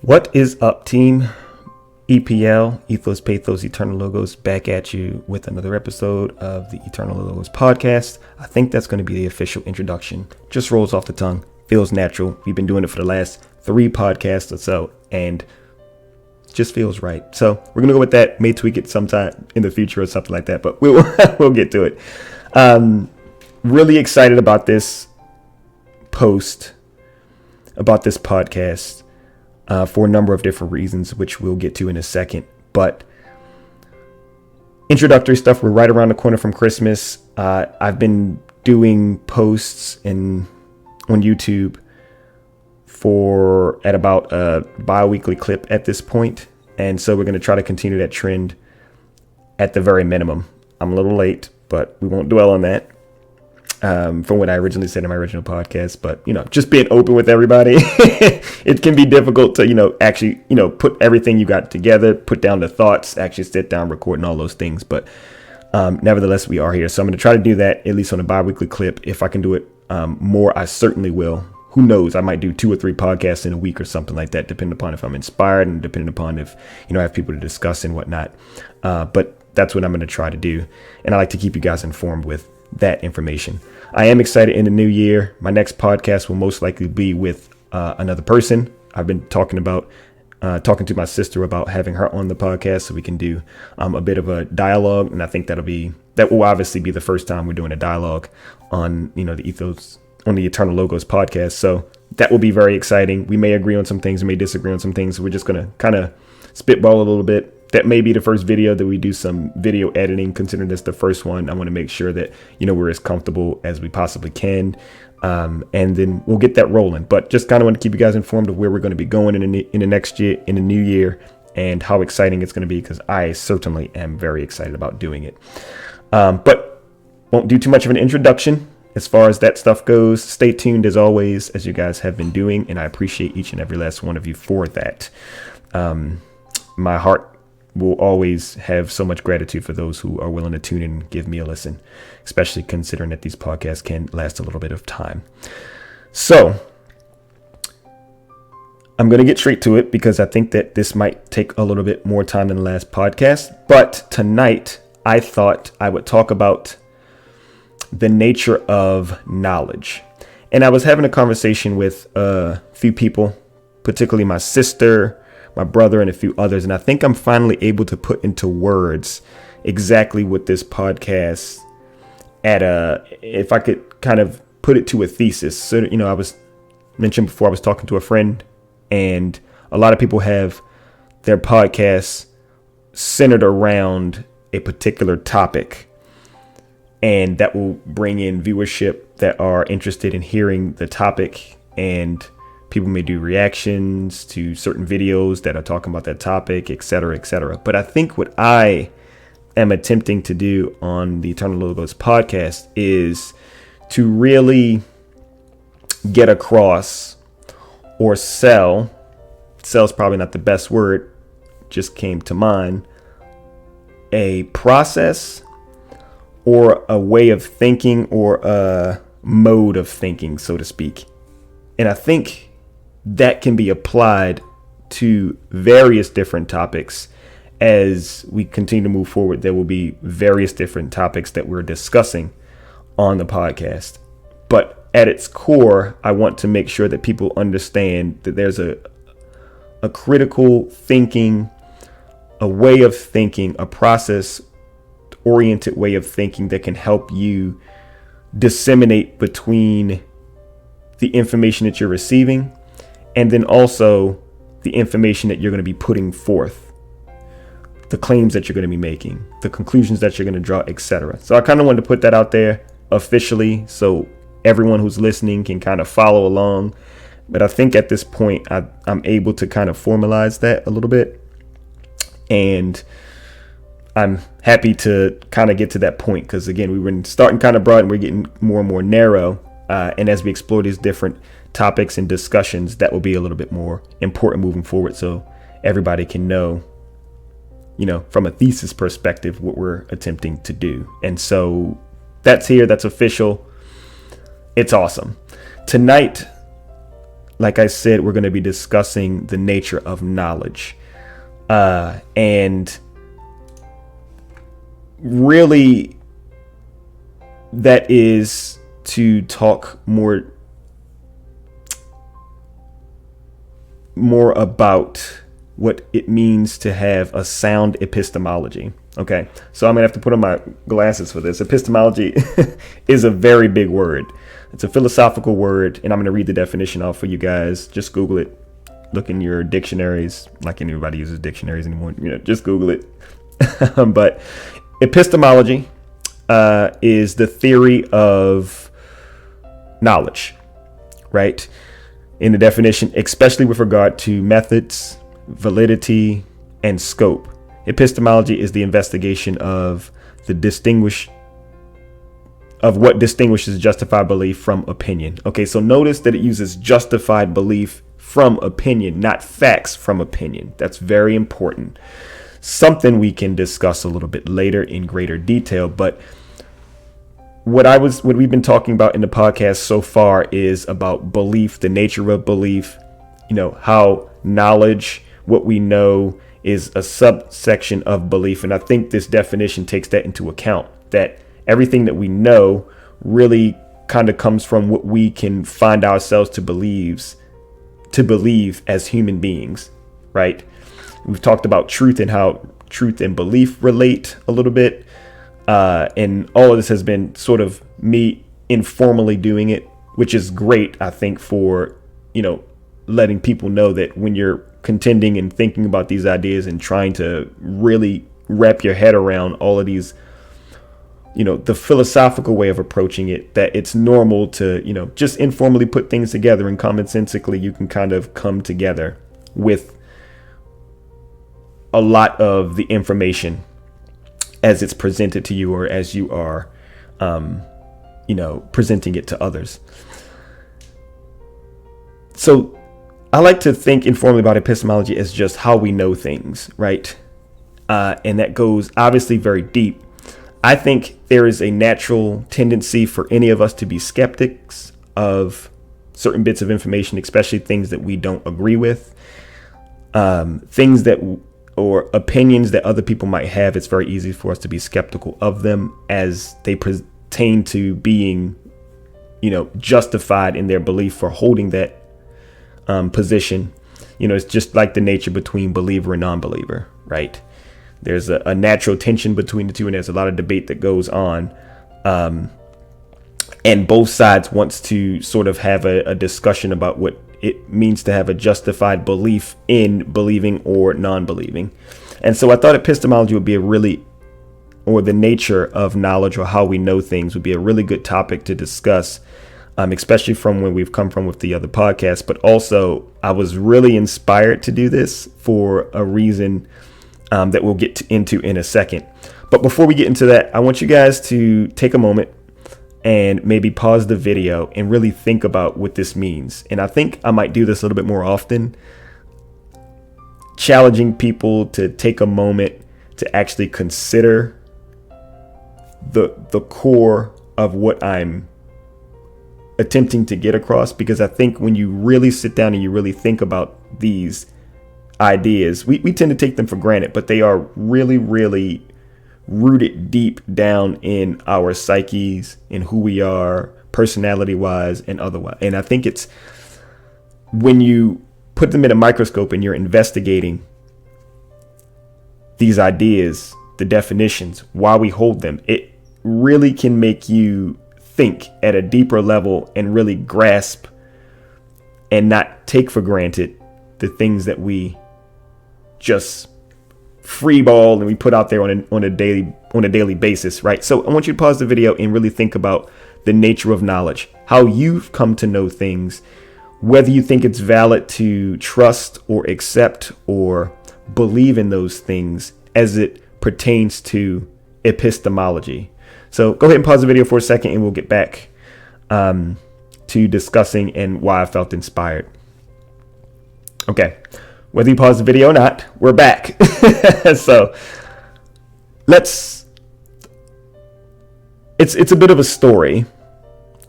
What is up, team? EPL, Ethos, Pathos, Eternal Logos, back at you with another episode of the Eternal Logos podcast. I think that's going to be the official introduction. Just rolls off the tongue, feels natural. We've been doing it for the last 3 podcasts or so, and just feels right. So we're going to go with that. May tweak it sometime in the future or something like that, but we'll get to it. Really excited about this post, about this podcast. For a number of different reasons, which we'll get to in a second. But introductory stuff, we're right around the corner from Christmas. I've been doing posts on YouTube at about a bi-weekly clip at this point. And so we're going to try to continue that trend at the very minimum. I'm a little late, but we won't dwell on that. From what I originally said in my original podcast, but just being open with everybody, it can be difficult to actually put everything you got together, put down the thoughts, actually sit down, record, and all those things. But nevertheless, we are here, so I'm going to try to do that at least on a bi-weekly clip. If I can do it more, I certainly will. Who knows? I might do 2 or 3 podcasts in a week or something like that, depending upon if I'm inspired and depending upon if I have people to discuss and whatnot. But that's what I'm going to try to do, and I like to keep you guys informed with that information. I am excited in the new year. My next podcast will most likely be with another person. I've been talking to my sister about having her on the podcast so we can do a bit of a dialogue, and I think that will obviously be the first time we're doing a dialogue on the Eternal Logos podcast. So that will be very exciting. We may agree on some things, we may disagree on some things. We're just gonna kind of spitball a little bit. That may be the first video that we do some video editing. Considering this the first one, I want to make sure that we're as comfortable as we possibly can, and then we'll get that rolling. But just kind of want to keep you guys informed of where we're going to be going in the next year, in the new year, and how exciting it's going to be, because I certainly am very excited about doing it. But won't do too much of an introduction as far as that stuff goes. Stay tuned as always, as you guys have been doing, and I appreciate each and every last one of you for that. My heart will always have so much gratitude for those who are willing to tune in and give me a listen, especially considering that these podcasts can last a little bit of time. So I'm going to get straight to it, because I think that this might take a little bit more time than the last podcast. But tonight I thought I would talk about the nature of knowledge. And I was having a conversation with a few people, particularly my sister, my brother, and a few others. And I think I'm finally able to put into words exactly what this podcast if I could kind of put it to a thesis. So, I was mentioned before, I was talking to a friend, and a lot of people have their podcasts centered around a particular topic, and that will bring in viewership that are interested in hearing the topic, and people may do reactions to certain videos that are talking about that topic, etc., etc. But I think what I am attempting to do on the Eternal Logos podcast is to really get across, or sell's probably not the best word, just came to mind, a process or a way of thinking, or a mode of thinking, so to speak. And I think that can be applied to various different topics. As we continue to move forward, there will be various different topics that we're discussing on the podcast. But at its core, I want to make sure that people understand that there's a critical thinking, a way of thinking, a process-oriented way of thinking that can help you disseminate between the information that you're receiving, and then also the information that you're going to be putting forth, the claims that you're going to be making, the conclusions that you're going to draw, etc. So I kind of wanted to put that out there officially, so everyone who's listening can kind of follow along. But I think at this point, I'm able to kind of formalize that a little bit. And I'm happy to kind of get to that point, because again, we were starting kind of broad and we're getting more and more narrow. And as we explore these different topics and discussions, that will be a little bit more important moving forward, so everybody can know, from a thesis perspective, what we're attempting to do. And so that's here, that's official. It's awesome. Tonight, like I said, we're going to be discussing the nature of knowledge. And really, that is to talk more about what it means to have a sound epistemology. Okay, so I'm gonna have to put on my glasses for this. Epistemology is a very big word. It's a philosophical word, and I'm gonna read the definition off for you guys. Just Google it. Look in your dictionaries, like anybody uses dictionaries anymore. Just Google it. But epistemology is the theory of knowledge, right? In the definition, especially with regard to methods, validity, and scope. Epistemology is the investigation of what distinguishes justified belief from opinion. Okay, so notice that it uses justified belief from opinion, not facts from opinion. That's very important. Something we can discuss a little bit later in greater detail, but what we've been talking about in the podcast so far is about belief, the nature of belief, how knowledge, what we know, is a subsection of belief. And I think this definition takes that into account, that everything that we know really kind of comes from what we can find ourselves to believe as human beings, right? We've talked about truth and how truth and belief relate a little bit. And all of this has been sort of me informally doing it, which is great, I think, for, letting people know that when you're contending and thinking about these ideas and trying to really wrap your head around all of these, the philosophical way of approaching it, that it's normal to, just informally put things together, and commonsensically you can kind of come together with a lot of the information as it's presented to you, or as you are, presenting it to others. So I like to think informally about epistemology as just how we know things, right? And that goes obviously very deep. I think there is a natural tendency for any of us to be skeptics of certain bits of information, especially things that we don't agree with, things that or opinions that other people might have. It's very easy for us to be skeptical of them as they pertain to being, justified in their belief for holding that position. It's just like the nature between believer and non-believer, right? There's a natural tension between the two, and there's a lot of debate that goes on. And both sides wants to sort of have a discussion about what it means to have a justified belief in believing or non-believing. And so I thought epistemology would be or the nature of knowledge, or how we know things, would be a really good topic to discuss, especially from where we've come from with the other podcasts. But also, I was really inspired to do this for a reason that we'll get into in a second. But before we get into that, I want you guys to take a moment and maybe pause the video and really think about what this means. And I think I might do this a little bit more often, challenging people to take a moment to actually consider the core of what I'm attempting to get across. Because I think when you really sit down and you really think about these ideas, we tend to take them for granted, but they are really, really rooted deep down in our psyches, in who we are, personality wise and otherwise. And I think it's when you put them in a microscope and you're investigating these ideas, the definitions, why we hold them, it really can make you think at a deeper level and really grasp and not take for granted the things that we just freeball and we put out there on a daily basis, right? So I want you to pause the video and really think about the nature of knowledge, how you've come to know things, whether you think it's valid to trust or accept or believe in those things as it pertains to epistemology. So go ahead and pause the video for a second and we'll get back to discussing and why I felt inspired. Okay. Whether you pause the video or not, we're back. So it's a bit of a story.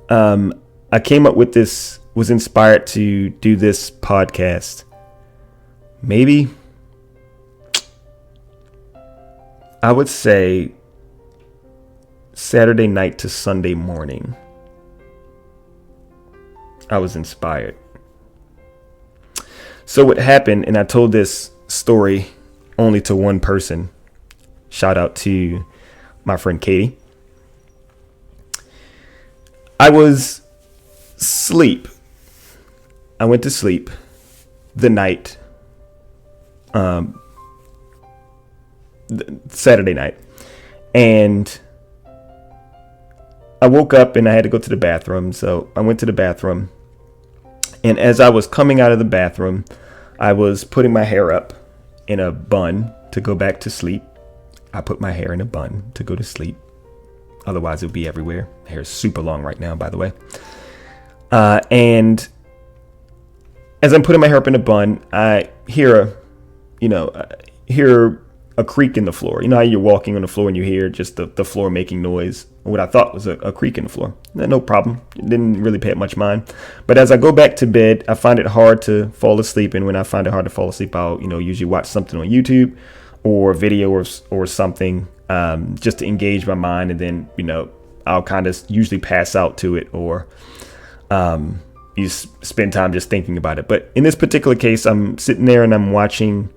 I came up with this was inspired to do this podcast? Maybe, I would say Saturday night to Sunday morning. I was inspired. So what happened, and I told this story only to one person. Shout out to my friend Katie. I was asleep. I went to sleep the night, Saturday night, and I woke up and I had to go to the bathroom. So I went to the bathroom, and as I was coming out of the bathroom, I was putting my hair up in a bun to go back to sleep. I put my hair in a bun to go to sleep. Otherwise, it would be everywhere. My hair is super long right now, by the way. And as I'm putting my hair up in a bun, I hear a creak in the floor. You know how you're walking on the floor and you hear just the floor making noise? What I thought was a creak in the floor. No problem. Didn't really pay it much mind. But as I go back to bed, I find it hard to fall asleep. And when I find it hard to fall asleep, I'll usually watch something on YouTube or video or something, just to engage my mind. And then, I'll kind of usually pass out to it, or you spend time just thinking about it. But in this particular case, I'm sitting there and I'm watching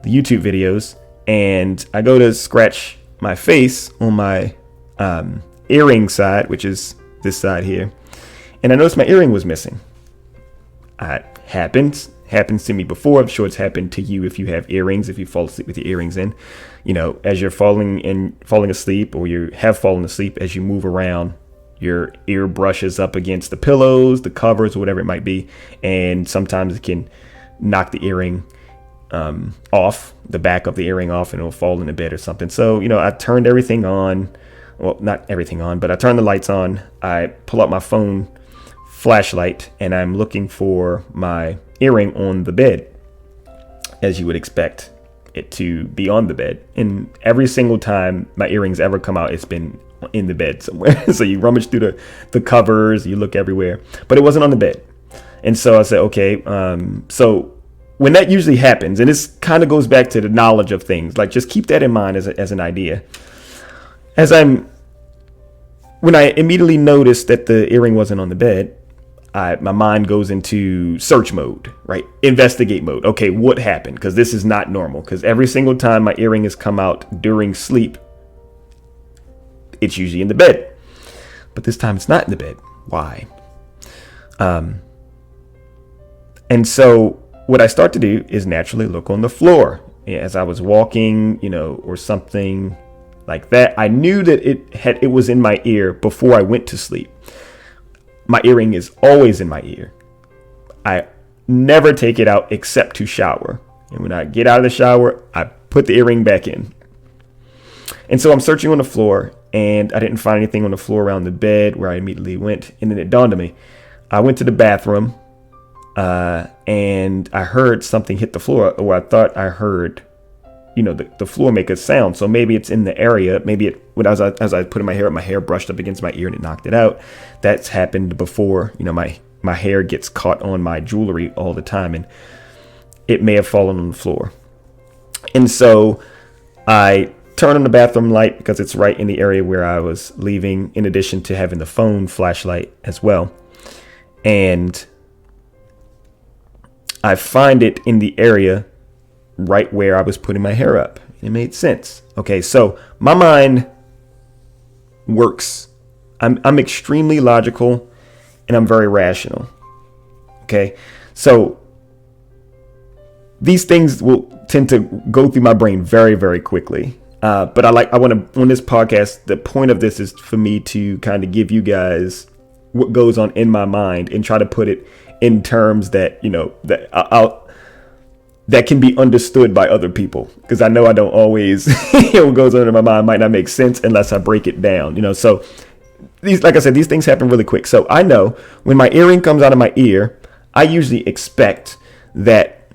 the YouTube videos, and I go to scratch my face on my earring side, which is this side here, and I noticed my earring was missing. It happens to me before. I'm sure it's happened to you if you have earrings, if you fall asleep with your earrings in. As you're falling asleep, or you have fallen asleep, as you move around, your ear brushes up against the pillows, the covers, or whatever it might be, and sometimes it can knock the earring off, the back of the earring off, and it'll fall into bed or something. So, I turned everything on. Well, not everything on, but I turned the lights on. I pull out my phone flashlight, and I'm looking for my earring on the bed, as you would expect it to be on the bed. And every single time my earrings ever come out, it's been in the bed somewhere. So you rummage through the covers, you look everywhere, but it wasn't on the bed. And so I said, okay, so when that usually happens, and this kind of goes back to the knowledge of things, like just keep that in mind as an idea. When I immediately noticed that the earring wasn't on the bed, my mind goes into search mode, right? Investigate mode. Okay, what happened? Because this is not normal. Because every single time my earring has come out during sleep, it's usually in the bed. But this time it's not in the bed. Why? And so what I start to do is naturally look on the floor. As I was walking, or something like that, I knew that it was in my ear before I went to sleep. My earring is always in my ear. I never take it out except to shower. And when I get out of the shower, I put the earring back in. And so I'm searching on the floor, and I didn't find anything on the floor around the bed, where I immediately went. And then it dawned on me. I went to the bathroom, and I heard something hit the floor, or I thought I heard the floor make a sound. So maybe it's in the area. Maybe as I put my hair up, my hair brushed up against my ear and it knocked it out. That's happened before. My hair gets caught on my jewelry all the time, and it may have fallen on the floor. And so I turn on the bathroom light because it's right in the area where I was leaving, in addition to having the phone flashlight as well. And I find it in the area right where I was putting my hair up. It made sense. Okay, so my mind works. I'm extremely logical, and I'm very rational. Okay, so these things will tend to go through my brain very, very quickly. But I want to, on this podcast, the point of this is for me to kind of give you guys what goes on in my mind and try to put it in terms that, that can be understood by other people, because I know I don't always, what goes on in my mind might not make sense unless I break it down, so like I said, these things happen really quick. So I know when my earring comes out of my ear, I usually expect that,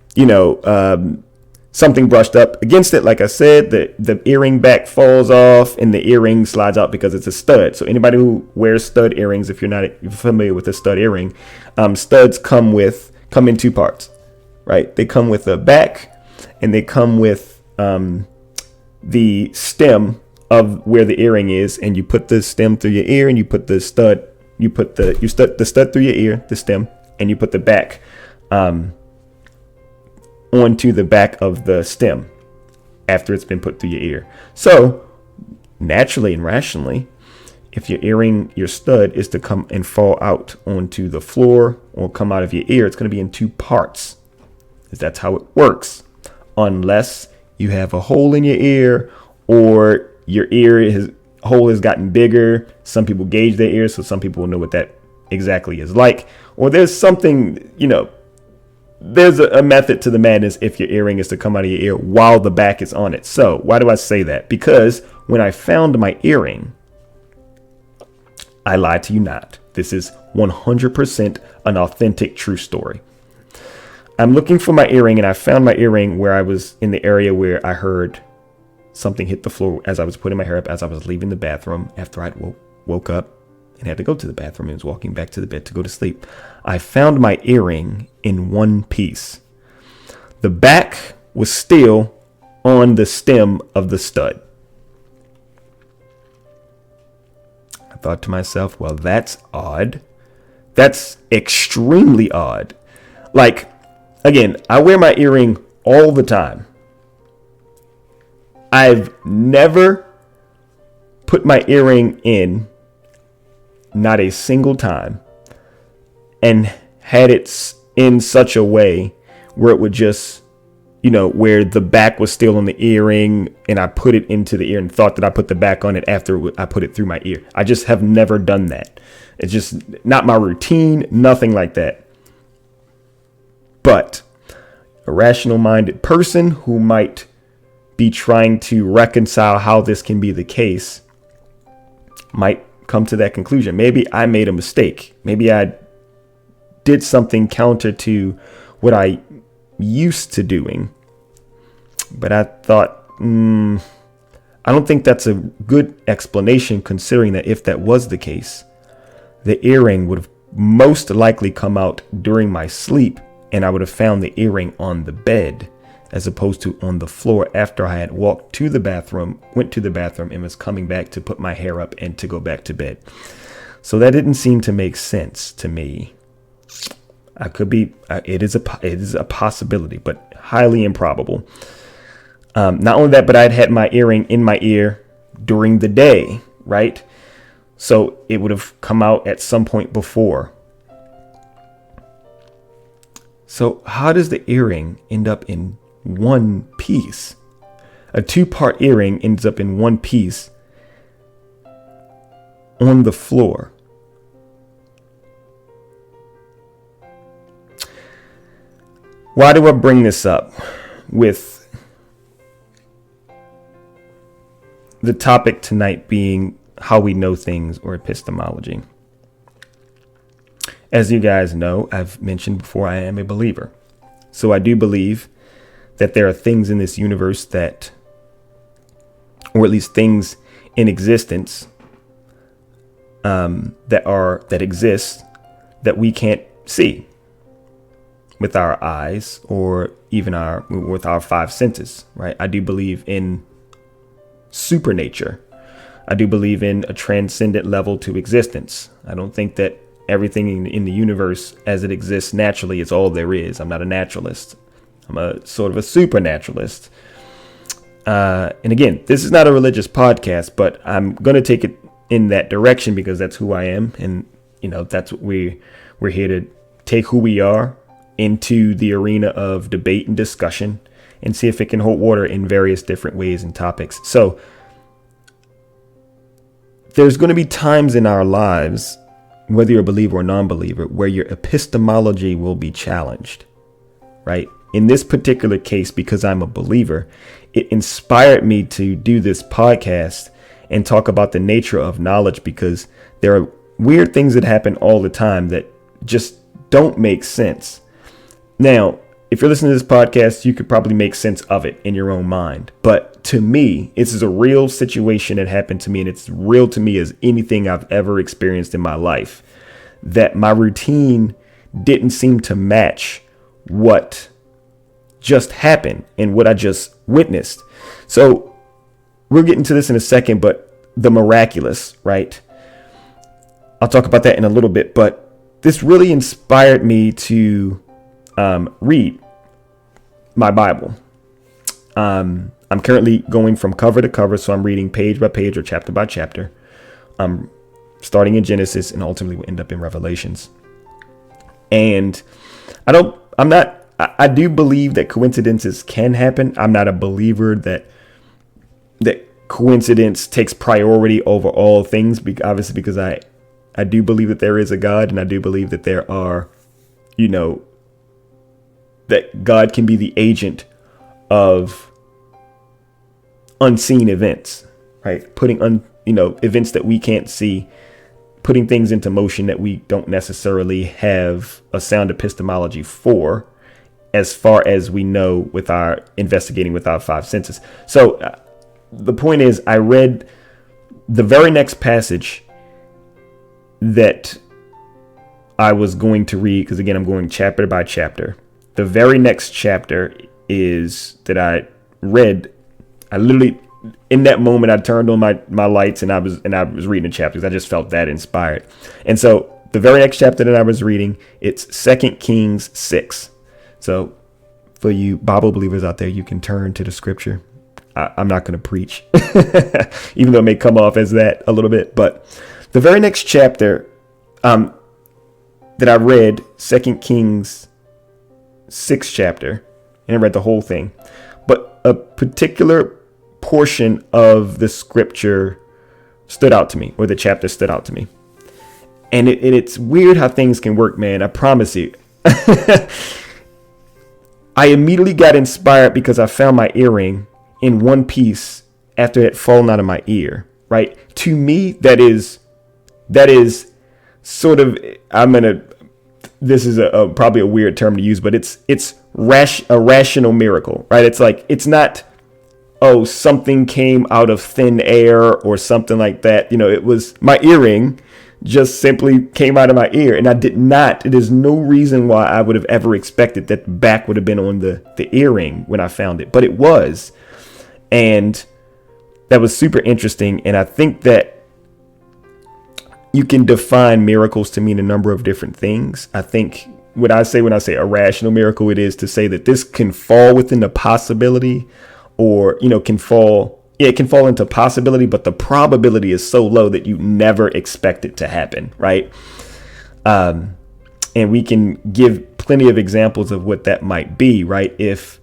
something brushed up against it. Like I said, the earring back falls off and the earring slides out because it's a stud. So anybody who wears stud earrings, if you're not familiar with a stud earring, studs come in two parts, right? They come with a back and they come with the stem of where the earring is, and you put the stem through your ear and you put the stud through your ear, the stem, and you put the back onto the back of the stem after it's been put through your ear. So naturally and rationally, if your stud is to come and fall out onto the floor or come out of your ear, it's going to be in two parts. That's how it works. Unless you have a hole in your ear, or your hole has gotten bigger. Some people gauge their ears, so some people will know what that exactly is like. Or there's something, there's a method to the madness if your earring is to come out of your ear while the back is on it. So why do I say that? Because when I found my earring, I lied to you not. This is 100% an authentic, true story. I'm looking for my earring, and I found my earring where I was in the area where I heard something hit the floor as I was putting my hair up, as I was leaving the bathroom after I woke up and had to go to the bathroom and was walking back to the bed to go to sleep. I found my earring in one piece. The back was still on the stem of the stud. I thought to myself, well, that's odd. That's extremely odd. Like, again, I wear my earring all the time. I've never put my earring in, not a single time, and had it in such a way where it would just, where the back was still on the earring and I put it into the ear and thought that I put the back on it after I put it through my ear. I just have never done that. It's just not my routine, nothing like that. But a rational-minded person who might be trying to reconcile how this can be the case might come to that conclusion. Maybe I made a mistake. Maybe I did something counter to what I used to doing. But I thought, I don't think that's a good explanation, considering that if that was the case, the earring would have most likely come out during my sleep, and I would have found the earring on the bed as opposed to on the floor after I had went to the bathroom and was coming back to put my hair up and to go back to bed. So that didn't seem to make sense to me. It is a possibility, but highly improbable. Not only that, but I'd had my earring in my ear during the day, right? So it would have come out at some point before. So how does the earring end up in one piece? A two-part earring ends up in one piece on the floor. Why do I bring this up with the topic tonight being how we know things, or epistemology? As you guys know, I've mentioned before, I am a believer. So I do believe that there are things in this universe that, or at least things in existence that exist that we can't see with our eyes or even with our five senses, right? I do believe in supernature. I do believe in a transcendent level to existence. I don't think that everything in the universe as it exists naturally is all there is. I'm not a naturalist. I'm a sort of a supernaturalist. And again, this is not a religious podcast, but I'm going to take it in that direction because that's who I am. And, that's what we're here to take who we are into the arena of debate and discussion and see if it can hold water in various different ways and topics. So there's going to be times in our lives, whether you're a believer or non-believer, where your epistemology will be challenged, right? In this particular case, because I'm a believer, it inspired me to do this podcast and talk about the nature of knowledge, because there are weird things that happen all the time that just don't make sense. Now, if you're listening to this podcast, you could probably make sense of it in your own mind. But to me, this is a real situation that happened to me, and it's real to me as anything I've ever experienced in my life, that my routine didn't seem to match what just happened and what I just witnessed. So we'll get into this in a second, but the miraculous, right? I'll talk about that in a little bit, but this really inspired me to read my Bible. I'm currently going from cover to cover, so I'm reading page by page or chapter by chapter. I'm starting in Genesis and ultimately will end up in Revelations. And I do believe that coincidences can happen. I'm not a believer that coincidence takes priority over all things, obviously, because I do believe that there is a God, and I do believe that there are, that God can be the agent of unseen events, right? Putting events that we can't see, putting things into motion that we don't necessarily have a sound epistemology for, as far as we know with our investigating with our five senses. So the point is, I read the very next passage that I was going to read, because again, I'm going chapter by chapter. The very next chapter is that I read. I literally, in that moment, I turned on my lights and I was reading the chapters. I just felt that inspired. And so the very next chapter that I was reading, it's 2 Kings 6. So for you Bible believers out there, you can turn to the scripture. I'm not going to preach, even though it may come off as that a little bit. But the very next chapter that I read, 2 Kings 6 chapter, and I read the whole thing, but a particular portion of the scripture stood out to me, or the chapter stood out to me. And it's weird how things can work, man. I promise you. I immediately got inspired because I found my earring in one piece after it had fallen out of my ear, right? To me, that is sort of, this is probably a weird term to use, but it's a rational miracle, right? It's like, it's not, something came out of thin air or something like that. It was my earring just simply came out of my ear, and there's no reason why I would have ever expected that the back would have been on the earring when I found it, but it was. And that was super interesting. And I think that you can define miracles to mean a number of different things. I think when I say a rational miracle, it is to say that this can fall within the possibility, or, it can fall into possibility, but the probability is so low that you never expect it to happen, right? And we can give plenty of examples of what that might be, right? If,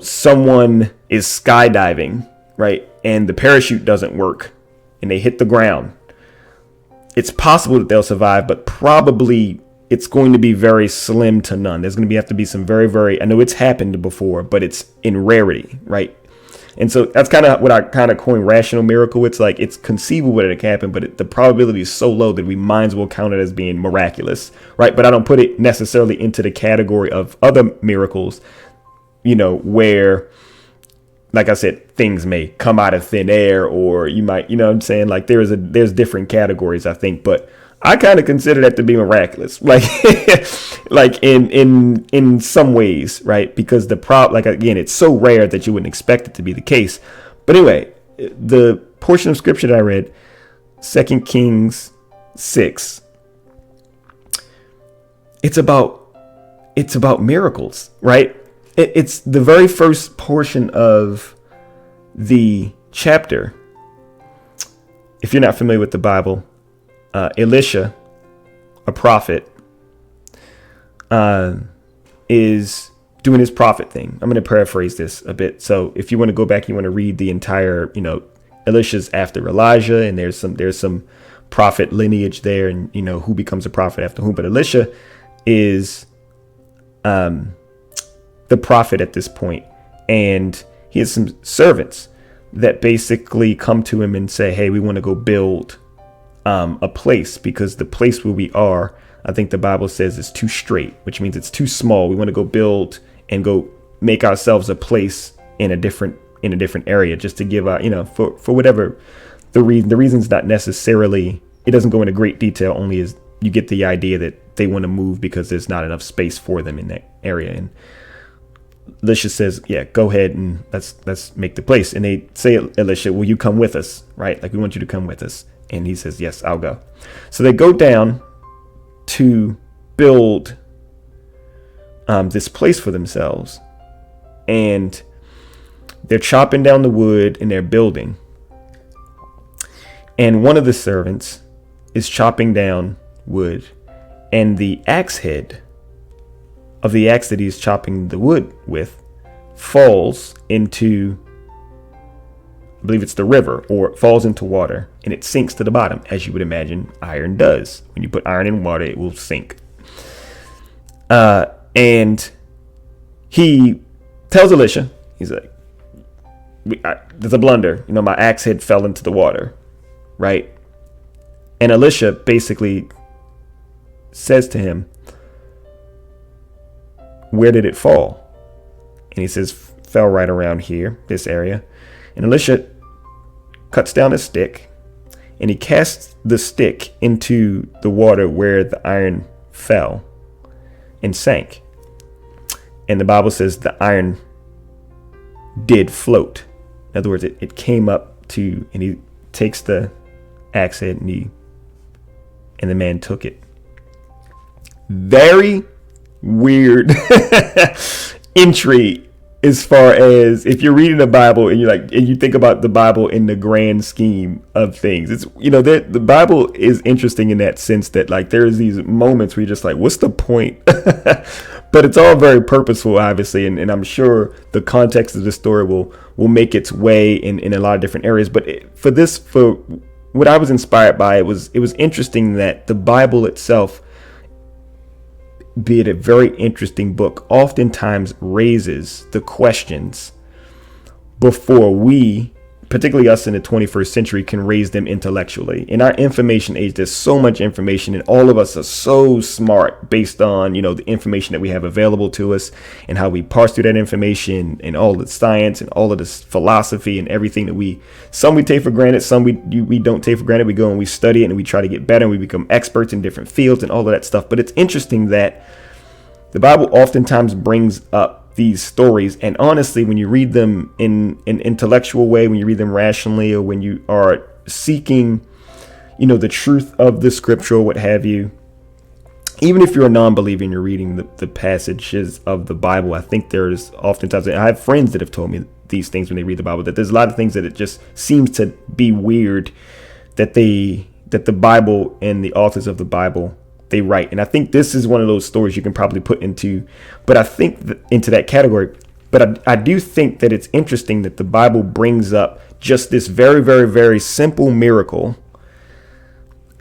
someone is skydiving, right, and the parachute doesn't work and they hit the ground, it's possible that they'll survive, but probably it's going to be very slim to none. There's going to have to be some very, very, I know it's happened before, but it's in rarity, right? And so that's kind of what I kind of coin rational miracle. It's like, it's conceivable that it can happen, but the probability is so low that we might as well count it as being miraculous, right? But I don't put it necessarily into the category of other miracles, where, like I said, things may come out of thin air, or you might, what I'm saying? Like there's different categories, I think, but I kind of consider that to be miraculous, like, like in some ways, right? Because again, it's so rare that you wouldn't expect it to be the case. But anyway, the portion of scripture that I read, 2 Kings 6, it's about miracles, right? It's the very first portion of the chapter. If you're not familiar with the Bible, Elisha, a prophet, is doing his prophet thing. I'm going to paraphrase this a bit. So if you want to go back, you want to read the entire, Elisha's after Elijah, and there's some prophet lineage there, and who becomes a prophet after whom. But Elisha is the prophet at this point, and he has some servants that basically come to him and say, hey, we want to go build a place, because the place where we are, I think the Bible says it's too straight, which means it's too small. We want to go build and go make ourselves a place in a different area, just to give out, for whatever the reason. The reason's not necessarily, it doesn't go into great detail, only as you get the idea that they want to move because there's not enough space for them in that area. And Elisha says, yeah, go ahead and let's make the place. And they say, Elisha, will you come with us? Right? Like, we want you to come with us. And he says, yes, I'll go. So they go down to build this place for themselves. And they're chopping down the wood and they're building. And one of the servants is chopping down wood. And the axe head of the axe that he's chopping the wood with falls into, I believe it's the river, or it falls into water, and it sinks to the bottom, as you would imagine iron does. When you put iron in water, it will sink. And he tells Elisha, he's like, there's a blunder. My axe head fell into the water, right? And Elisha basically says to him, where did it fall? And he says, fell right around here, this area. And Elisha cuts down a stick and he casts the stick into the water where the iron fell and sank. And the Bible says the iron did float. In other words, it came up to, and he takes the axe head and the man took it. Very weird entry, as far as if you're reading the Bible and you think about the Bible in the grand scheme of things. It's, the Bible is interesting in that sense that, like, there's these moments where you're just like, what's the point? But it's all very purposeful, obviously, and I'm sure the context of the story will make its way in a lot of different areas. But for what I was inspired by, it was interesting that the Bible itself, be it a very interesting book, oftentimes raises the questions before we, particularly us in the 21st century, can raise them intellectually. In our information age, there's so much information, and all of us are so smart based on, the information that we have available to us and how we parse through that information and all the science and all of this philosophy and everything that some we take for granted, some we don't take for granted. We go and we study it and we try to get better and we become experts in different fields and all of that stuff. But it's interesting that the Bible oftentimes brings up these stories, and honestly, when you read them in an intellectual way, when you read them rationally, or when you are seeking, the truth of the scripture or what have you, even if you're a non-believer and you're reading the passages of the Bible, I think there's oftentimes, I have friends that have told me these things when they read the Bible, that there's a lot of things that it just seems to be weird that the Bible and the authors of the Bible, they write. And I think this is one of those stories you can probably put into that category. But I do think that it's interesting that the Bible brings up just this very, very, very simple miracle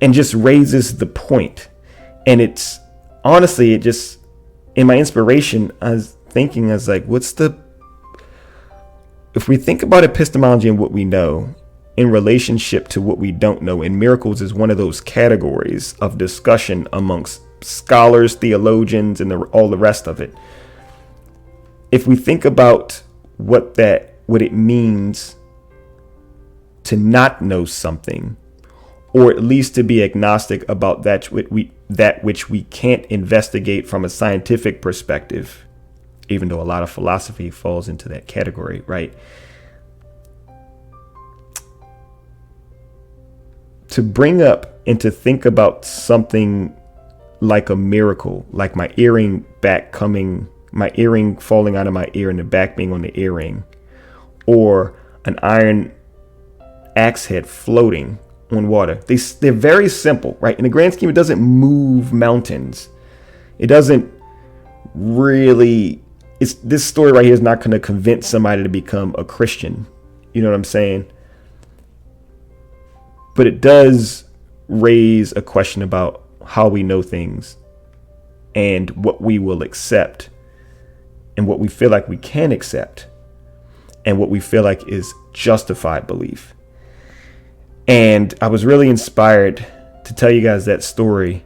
and just raises the point. And it's honestly, it just, in my inspiration, I was like, if we think about epistemology and what we know in relationship to what we don't know, and miracles is one of those categories of discussion amongst scholars, theologians, and all the rest of it. If we think about what it means to not know something, or at least to be agnostic about that which we can't investigate from a scientific perspective, even though a lot of philosophy falls into that category, right? To bring up and to think about something like a miracle, like my earring falling out of my ear and the back being on the earring, or an iron axe head floating on water. They're very simple, right? In the grand scheme, it doesn't move mountains. It doesn't really, this story right here is not going to convince somebody to become a Christian. You know what I'm saying? But it does raise a question about how we know things and what we will accept and what we feel like we can accept and what we feel like is justified belief. And I was really inspired to tell you guys that story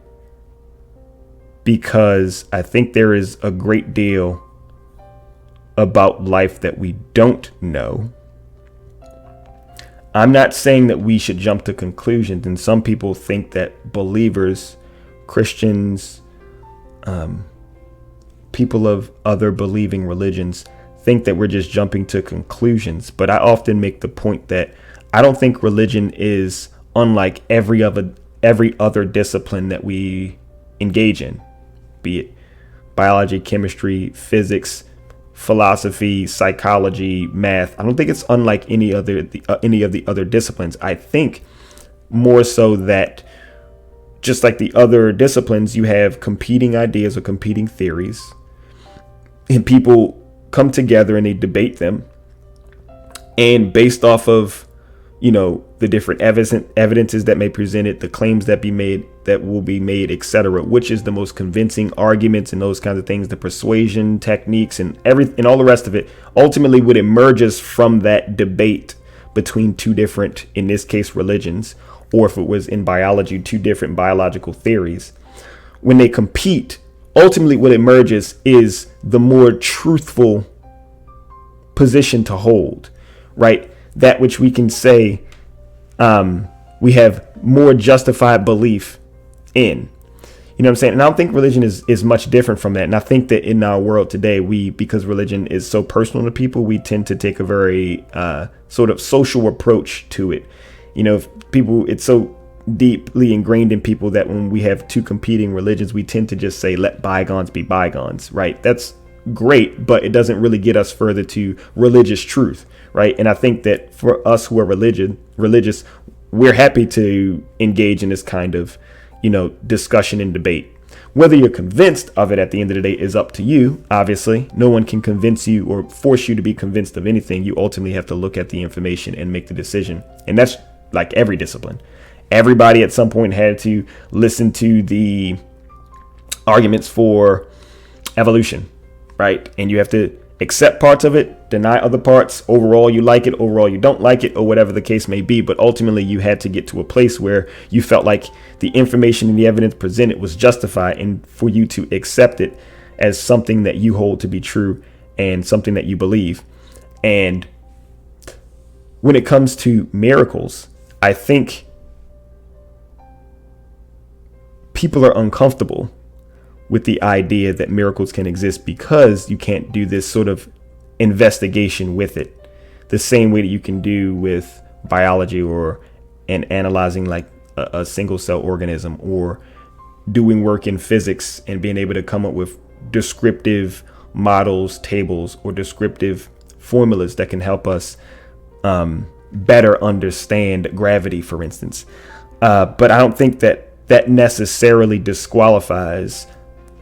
because I think there is a great deal about life that we don't know. I'm not saying that we should jump to conclusions, and some people think that believers, Christians, people of other believing religions think that we're just jumping to conclusions. But I often make the point that I don't think religion is unlike every other discipline that we engage in, be it biology, chemistry, physics, philosophy, psychology, math. I don't think it's unlike any of the other disciplines. I think more so that just like the other disciplines, you have competing ideas or competing theories, and people come together and they debate them. And based off of, the different evidences that may present it, the claims that will be made, etc., which is the most convincing arguments and those kinds of things, the persuasion techniques and all the rest of it, ultimately what emerges from that debate between two different, in this case, religions, or if it was in biology, two different biological theories, when they compete, ultimately what emerges is the more truthful position to hold, right? That which we can say we have more justified belief in. You know what I'm saying? And I don't think religion is much different from that. And I think that in our world today, because religion is so personal to people, we tend to take a very sort of social approach to it. It's so deeply ingrained in people that when we have two competing religions, we tend to just say, let bygones be bygones, right? That's great, but it doesn't really get us further to religious truth, right? And I think that for us who are religious, we're happy to engage in this kind of, discussion and debate. Whether you're convinced of it at the end of the day is up to you. Obviously, no one can convince you or force you to be convinced of anything. You ultimately have to look at the information and make the decision. And that's like every discipline. Everybody at some point had to listen to the arguments for evolution, right? And you have to accept parts of it, deny other parts. Overall, you like it. Overall, you don't like it, or whatever the case may be. But ultimately, you had to get to a place where you felt like the information and the evidence presented was justified, and for you to accept it as something that you hold to be true and something that you believe. And when it comes to miracles, I think people are uncomfortable with the idea that miracles can exist because you can't do this sort of investigation with it the same way that you can do with biology or analyzing like a single cell organism, or doing work in physics and being able to come up with descriptive models, tables, or descriptive formulas that can help us better understand gravity, for instance. But I don't think that necessarily disqualifies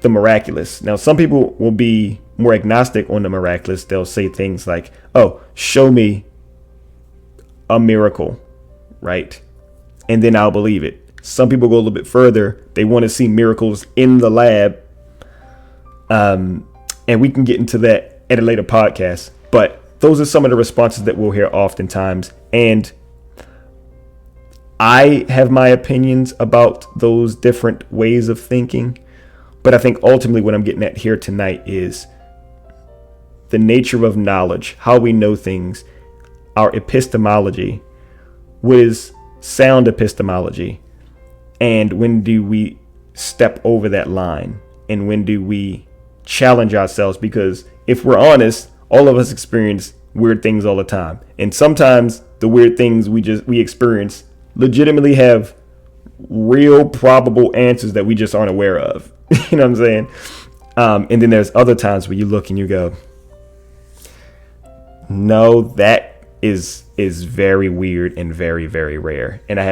the miraculous. Now, some people will be more agnostic on the miraculous. They'll say things like, oh, show me a miracle, right? And then I'll believe it. Some people go a little bit further. They want to see miracles in the lab. And we can get into that at a later podcast. But those are some of the responses that we'll hear oftentimes. And I have my opinions about those different ways of thinking. But I think ultimately what I'm getting at here tonight is the nature of knowledge, how we know things, our epistemology, what is sound epistemology, and when do we step over that line, and when do we challenge ourselves? Because if we're honest, all of us experience weird things all the time. And sometimes the weird things we experience legitimately have real probable answers that we just aren't aware of. You know what I'm saying? And then there's other times where you look and you go, no, that is very weird and very, very rare. And I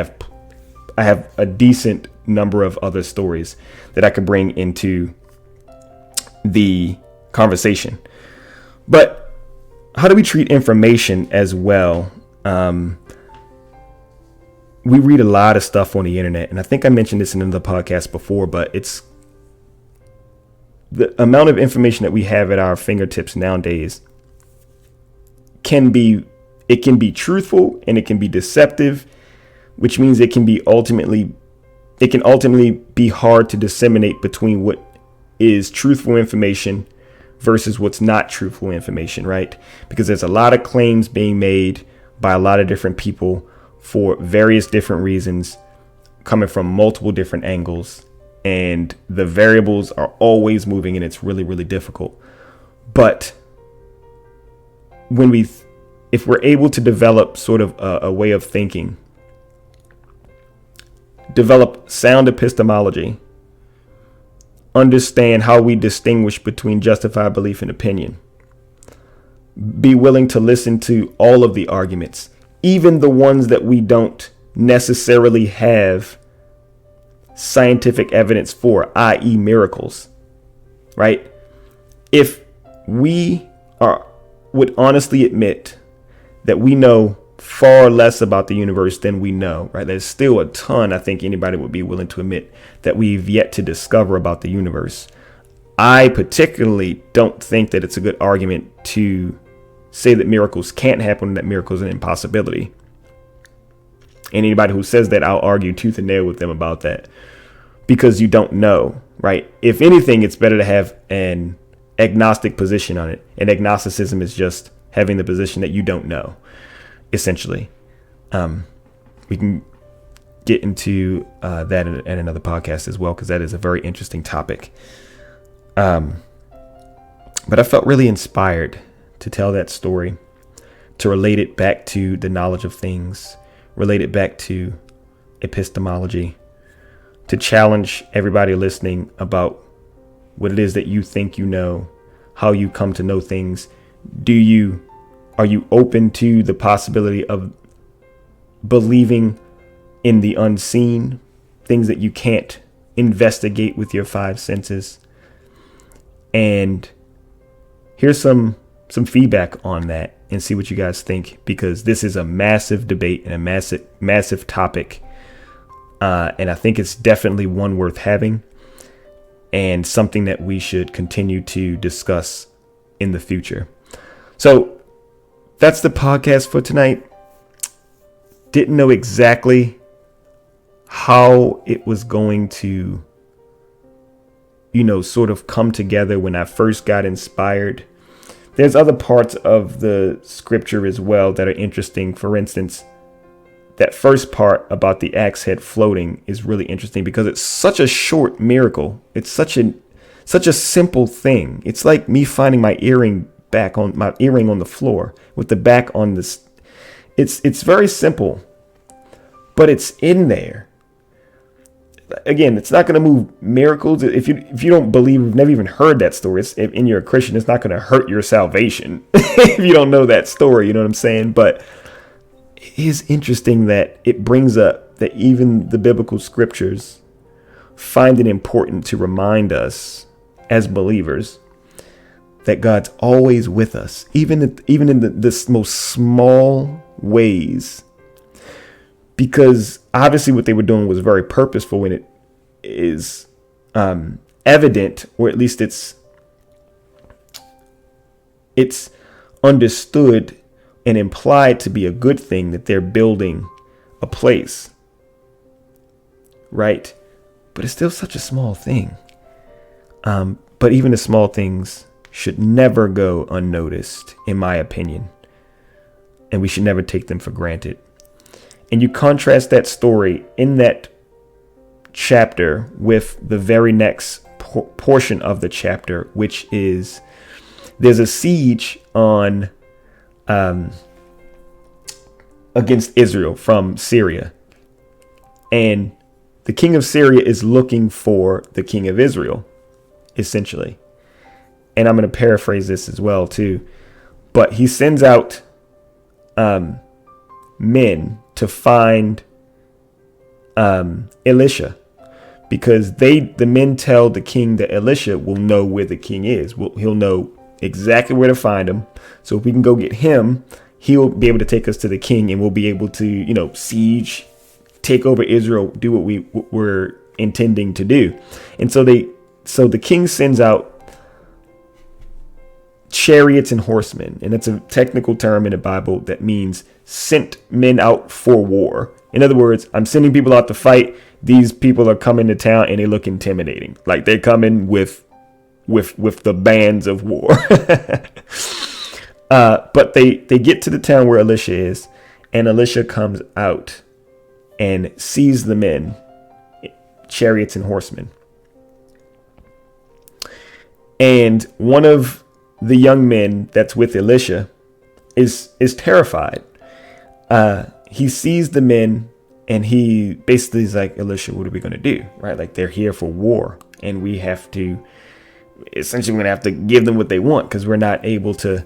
have a decent number of other stories that I could bring into the conversation. But how do we treat information as well? We read a lot of stuff on the internet, and I think I mentioned this in another podcast before, but it's the amount of information that we have at our fingertips nowadays can be truthful and it can be deceptive, which means it can ultimately be hard to disseminate between what is truthful information versus what's not truthful information, right? Because there's a lot of claims being made by a lot of different people for various different reasons, coming from multiple different angles, and the variables are always moving, and it's really, really difficult. But if we're able to develop sort of a way of thinking, develop sound epistemology, understand how we distinguish between justified belief and opinion, be willing to listen to all of the arguments, even the ones that we don't necessarily have scientific evidence for, i.e. miracles, right? If we would honestly admit that we know far less about the universe than we know, right? There's still a ton, I think anybody would be willing to admit, that we've yet to discover about the universe. I particularly don't think that it's a good argument to say that miracles can't happen, that miracles are an impossibility. And anybody who says that, I'll argue tooth and nail with them about that, because you don't know, right? If anything, it's better to have an agnostic position on it. And agnosticism is just having the position that you don't know, essentially. We can get into that at another podcast as well, because that is a very interesting topic. But I felt really inspired to tell that story, to relate it back to the knowledge of things, relate it back to epistemology, to challenge everybody listening about what it is that you think you know, how you come to know things. Are you open to the possibility of believing in the unseen, things that you can't investigate with your five senses? And here's some feedback on that, and see what you guys think, because this is a massive debate and a massive topic. And I think it's definitely one worth having, and something that we should continue to discuss in the future. So that's the podcast for tonight. Didn't know exactly how it was going to, sort of come together when I first got inspired. There's other parts of the scripture as well that are interesting. For instance, that first part about the axe head floating is really interesting because it's such a short miracle. It's such a simple thing. It's like me finding my earring on the floor with the back on this. It's very simple, but it's in there. Again, it's not going to move miracles. If you don't believe, you've never even heard that story, and you're a Christian, it's not going to hurt your salvation if you don't know that story. You know what I'm saying? But it is interesting that it brings up that even the biblical scriptures find it important to remind us as believers that God's always with us, even in the most small ways. Because obviously what they were doing was very purposeful, when it is evident, or at least it's understood and implied to be a good thing, that they're building a place, right? But it's still such a small thing. But even the small things should never go unnoticed, in my opinion. And we should never take them for granted. And you contrast that story in that chapter with the very next portion of the chapter, which is there's a siege on against Israel from Syria. And the king of Syria is looking for the king of Israel, essentially. And I'm going to paraphrase this as well, too. But he sends out men to find Elisha, because the men tell the king that Elisha will know where the king is. He'll know exactly where to find him. So if we can go get him, he'll be able to take us to the king, and we'll be able to, siege, take over Israel, do what we were intending to do. And so the king sends out chariots and horsemen, and it's a technical term in the Bible that means sent men out for war. In other words, I'm sending people out to fight. These people are coming to town and they look intimidating, like they're coming with with the bands of war. But they get to the town where Elisha is, and Elisha comes out and sees the men, chariots and horsemen. And one of the young men that's with Elisha is terrified. He sees the men, and he basically is like, Elisha, what are we going to do? Right? Like, they're here for war, and we have to, essentially, we're going to have to give them what they want, because we're not able to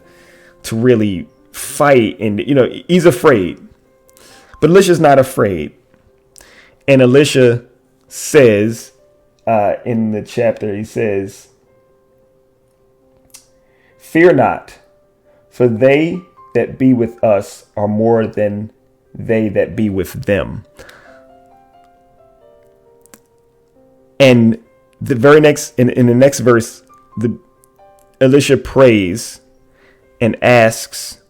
really fight. And, he's afraid. But Elisha's not afraid. And Elisha says, in the chapter, he says, "Fear not, for they that be with us are more than they that be with them." And the very next, in the next verse, Elisha prays and asks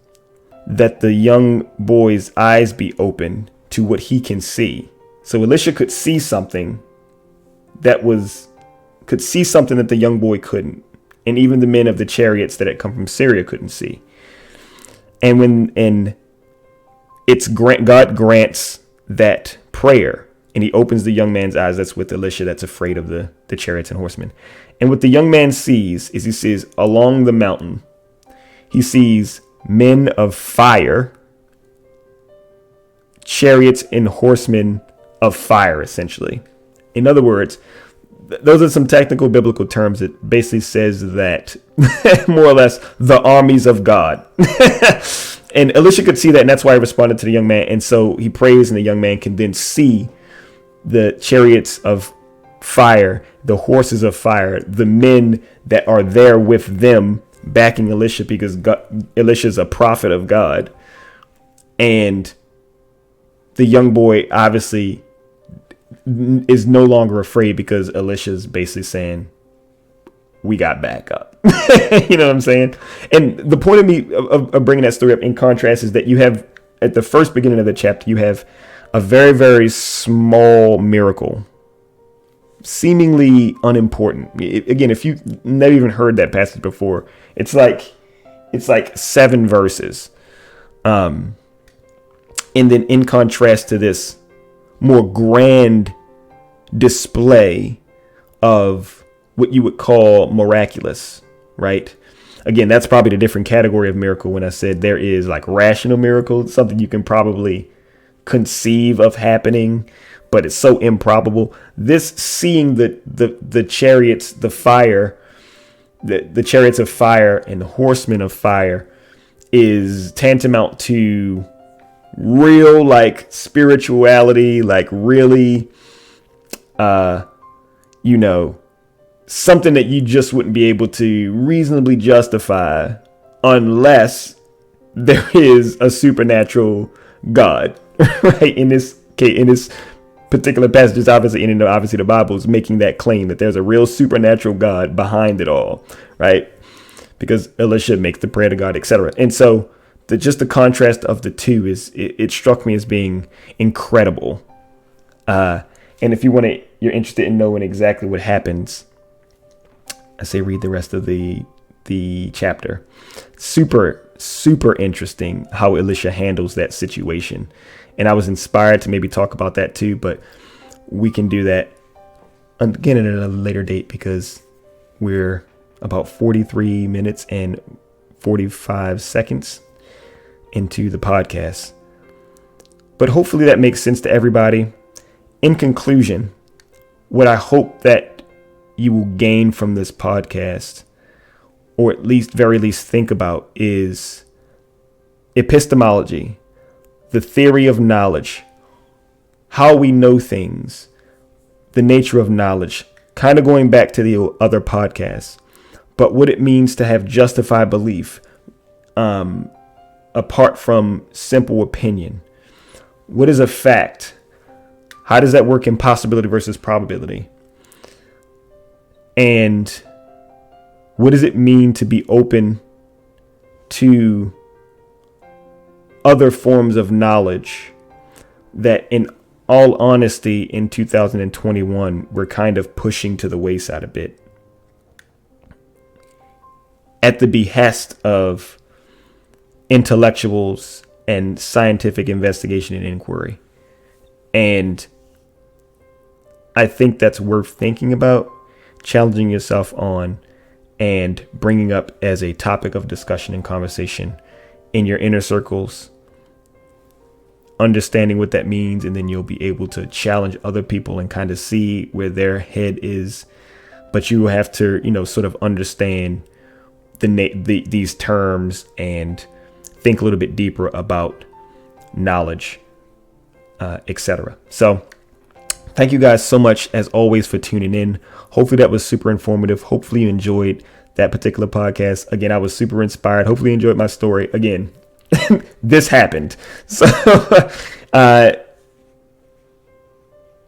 that the young boy's eyes be open to what he can see. So Elisha could see something that the young boy couldn't. And even the men of the chariots that had come from Syria couldn't see. And God grants that prayer, and he opens the young man's eyes. That's with Elisha, that's afraid of the chariots and horsemen. And what the young man sees is, he sees along the mountain, he sees men of fire, chariots and horsemen of fire, essentially. In other words, those are some technical biblical terms that basically says that more or less the armies of God. And Elisha could see that, and that's why he responded to the young man. And so he prays, and the young man can then see the chariots of fire, the horses of fire, the men that are there with them backing Elisha, because Elisha is a prophet of God. And the young boy obviously is no longer afraid, because Elisha's basically saying, we got back up. You know what I'm saying? And the point of me of bringing that story up in contrast is that you have, at the first beginning of the chapter, you have a very, very small miracle, seemingly unimportant. Again, if you've never even heard that passage before, it's like 7 verses. And then in contrast to this more grand display of what you would call miraculous, right? Again, that's probably the different category of miracle. When I said there is like rational miracle, something you can probably conceive of happening, but it's so improbable. This, seeing the chariots, the fire, the chariots of fire and the horsemen of fire, is tantamount to real, like, spirituality, like really, something that you just wouldn't be able to reasonably justify unless there is a supernatural God, right? In this case, in this particular passage, is obviously the Bible is making that claim that there's a real supernatural God behind it all, right? Because Elisha makes the prayer to God, etc. And so just the contrast of the two it struck me as being incredible. And if you're interested in knowing exactly what happens, I say read the rest of the chapter. Super, super interesting how Elisha handles that situation. And I was inspired to maybe talk about that too, but we can do that again at a later date, because we're about 43 minutes and 45 seconds into the podcast. But hopefully that makes sense to everybody. In conclusion, what I hope that you will gain from this podcast, or at least very least think about, is epistemology, the theory of knowledge, how we know things, the nature of knowledge, kind of going back to the other podcasts, but what it means to have justified belief, apart from simple opinion. What is a fact? How does that work in possibility versus probability? And what does it mean to be open to other forms of knowledge that, in all honesty, in 2021, we're kind of pushing to the wayside a bit? at the behest of intellectuals and scientific investigation and inquiry. And I think that's worth thinking about, challenging yourself on, and bringing up as a topic of discussion and conversation in your inner circles, understanding what that means. And then you'll be able to challenge other people and kind of see where their head is. But you have to, sort of understand these terms and think a little bit deeper about knowledge, etc. So thank you guys so much, as always, for tuning in. Hopefully that was super informative. Hopefully you enjoyed that particular podcast. Again, I was super inspired. Hopefully you enjoyed my story. Again, this happened. So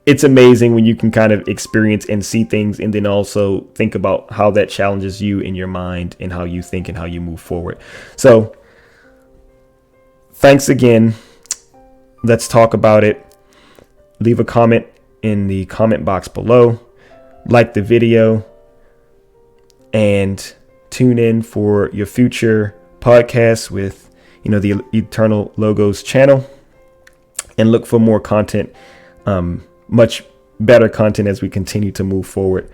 it's amazing when you can kind of experience and see things, and then also think about how that challenges you in your mind and how you think and how you move forward. So thanks again. Let's talk about it. Leave a comment in the comment box below. Like the video, and tune in for your future podcasts with, the Eternal Logos channel, and look for more content, much better content as we continue to move forward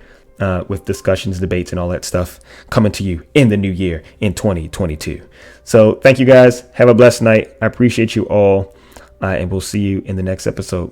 with discussions, debates, and all that stuff coming to you in the new year in 2022. So thank you guys. Have a blessed night. I appreciate you all. And we'll see you in the next episode.